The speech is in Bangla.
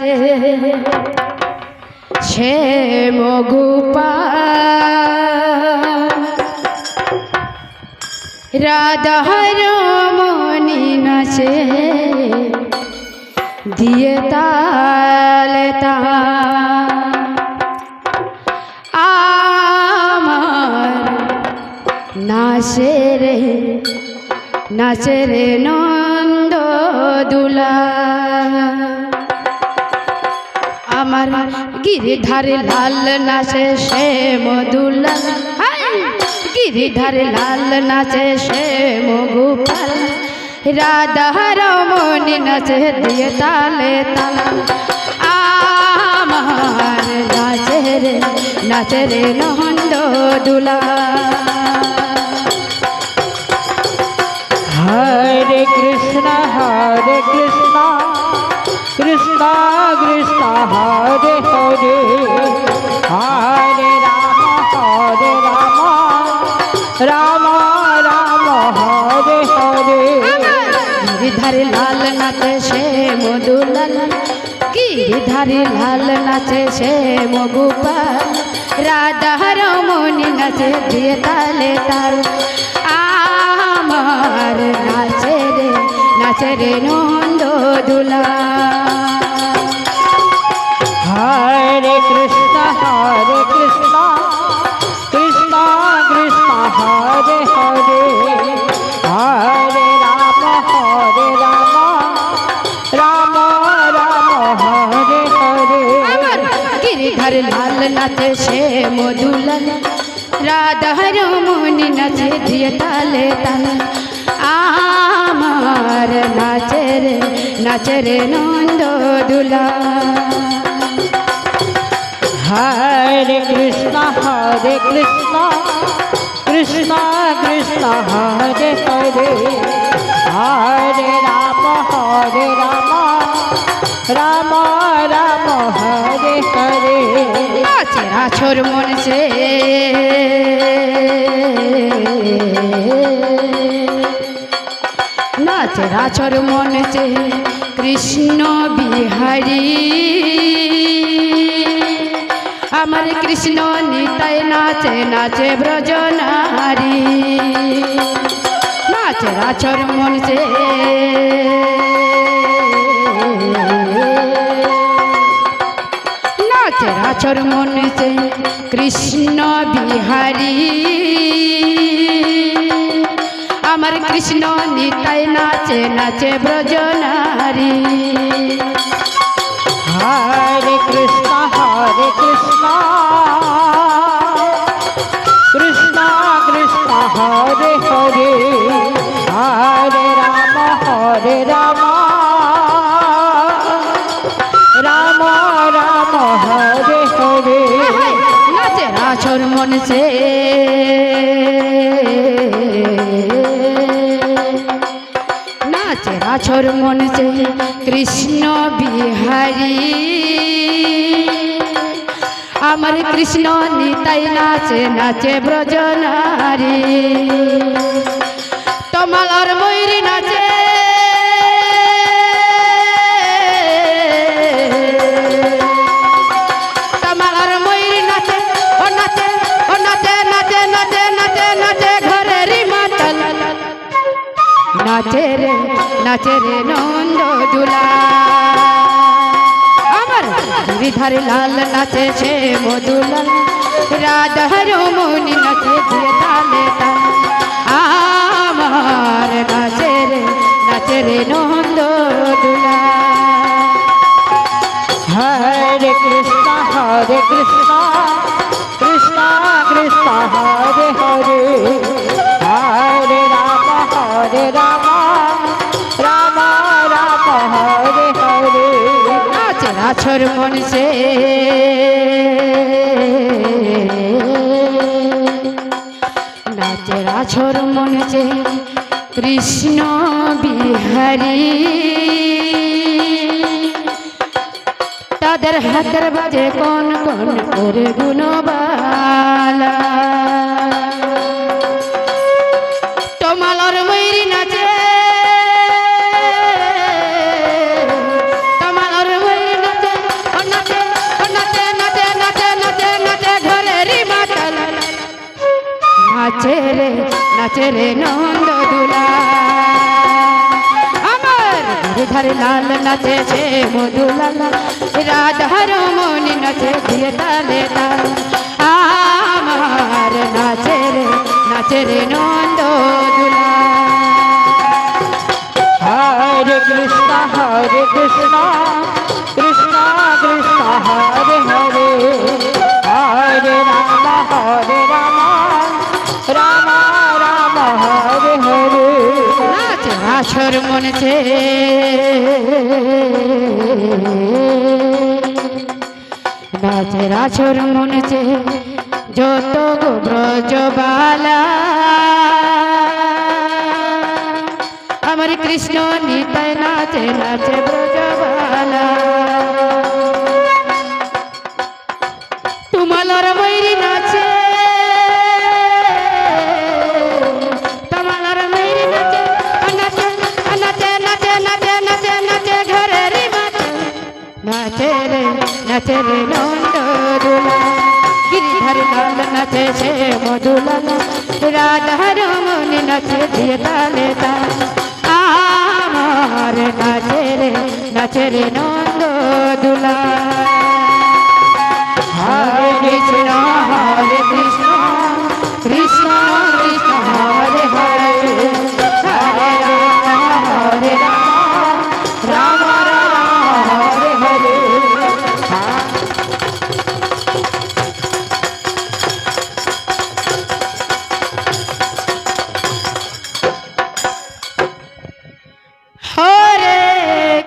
নাচে সে মগুপাল রাধার মনি নাচে দিয়ে তালে তাল আমার নাচে রে নন্দ দুলা আমার গিরিধারে লাল নাচে সে মধুলা গিরিধারে লাল নাচে সে মগুপাল রাধা রমণী নাচে দিয়ে তালে তাল আমার নাচে রে নন্দ দুলা হরে কৃষ্ণ কৃষ্ণ কৃষ্ণ হরে হরে হরে রাম রাম রাম হরে হরে গিরিধারে লাল নাচে সে মধুলাল গিরিধারে লাল নাচে সে মগুপাল রাধা রমণী নাচে দিয়ে তালে তাল আমার নাচে রে নন্দ দুলা হরে কৃষ্ণ কৃষ্ণ কৃষ্ণ হরে হরে হরে রাম রাম রাম হরে হরে গিরিধারে লাল নাচে সে মধুলাল রাধা রমণী নাচে দিয়ে তালে তালে আমার নাচে রে নন্দ দুলা হরে কৃষ্ণ কৃষ্ণ কৃষ্ণ কৃষ্ণ হরে হরে হরে রাম রাম রাম হরে হরে নাচেরা ছোর মন সে নাচেরা ছোর মন সে কৃষ্ণ বিহারী আমার কৃষ্ণ নিতাই নাচে ব্রজ নারী নাচেরা ছোর মন সে নাচেরা ছোর মন সে কৃষ্ণ বিহারী আমার কৃষ্ণ নিতাই নাচে ব্রজ নারী হরে কৃষ্ণ কৃষ্ণ কৃষ্ণ হরে হরে হরে রাম রাম রাম হরে হরে নাচেরা ছোর মন সে নাচেরা ছোর মন সে কৃষ্ণ বিহারী আমার কৃষ্ণ নিতাই নাচে ব্রজ নারী তোমার ময়ূরী নাচে তোমার ময়ূরী নাচে ও নাচে নাচে ঘরের মাতাল নাচে রে নন্দ দুলা গিরিধারে লাল নাচে সে মধুলাল রাধা রমণী নাচে দিয়ে তালে তাল আমার নাচে রে নন্দ দুলা হরে কৃষ্ণ কৃষ্ণ কৃষ্ণ কৃষ্ণ হরে হরে হরে রাম রাম রাম হরে হরে নাচেরা ছোর মন সে নাচেরা ছোর মন সে কৃষ্ণ বিহারী তাদের হাতের বাজে কোন করে গুণবালা তোমার ময়ূরী নাচে তোমার ময়ূরী নাচে নাচে রে নন্দ দুলা আমার গিরিধার লাল নাচেছে মধুলাল রাধা রমণী নাচে দিয়ে তালে তাল আমার নাচে রে নন্দ দুলা হরে কৃষ্ণ কৃষ্ণ কৃষ্ণ হরে হরে হরে রাম রাম রাম হরে হরে নাচ আসর মনেছে নাচের আসর মনেছে যত গো ব্রজবালা আমার কৃষ্ণ নিতাই নাচে ব্রজবালা তোমালার বৈরি নাচে তোমালার বৈরি নাচে নাচে নাচে নাচে নাচে নাচে নাচে ঘরের নাচে রে নন্দ দুলা গিরিধার লাল নাচে সে মধুলাল রাধা রমণী নাচে দিয়ে তালে তাল আমার নাচে রে নন্দ দুলা